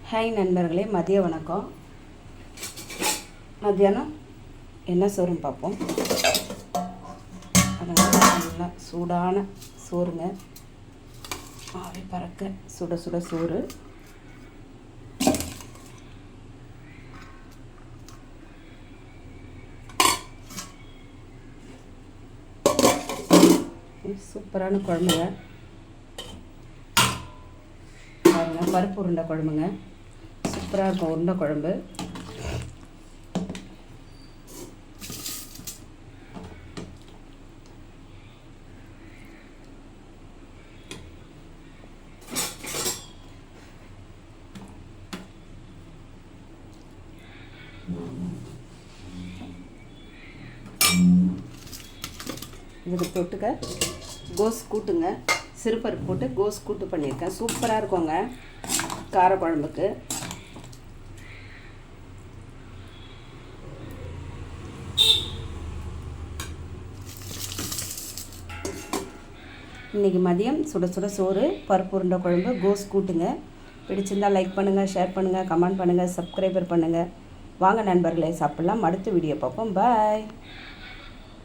Hi நண்பர்களே, மதிய வணக்கம். மத்தியானம் என்ன சோறுன்னு பார்ப்போம். அதனால் நல்லா சூடான சோறுங்க, ஆவி பறக்க சுட சுட சோறு. சூப்பரான குழம்புங்க, பாருங்கள். பருப்பு உருண்டை குழம்புங்க, சூப்பராக இருக்கும் உருண்டை குழம்பு. இதுக்கு தொட்டுக்க கோஸ் கூட்டுங்க, சிறுபருப்பு போட்டு கோஸ் கூட்டு பண்ணியிருக்கேன். சூப்பராக இருக்குங்க காரக்குழம்புக்கு. இன்றைக்கி மதியம் சுட சுட சோறு, பருப்பு உருண்டை குழம்பு, கோஸ் கூட்டுங்க. பிடிச்சிருந்தால் லைக் பண்ணுங்கள், ஷேர் பண்ணுங்கள், கமெண்ட் பண்ணுங்கள், சப்ஸ்கிரைபர் பண்ணுங்கள். வாங்க நண்பர்களே, சாப்பிட்லாம். அடுத்த வீடியோ பார்ப்போம். பாய்.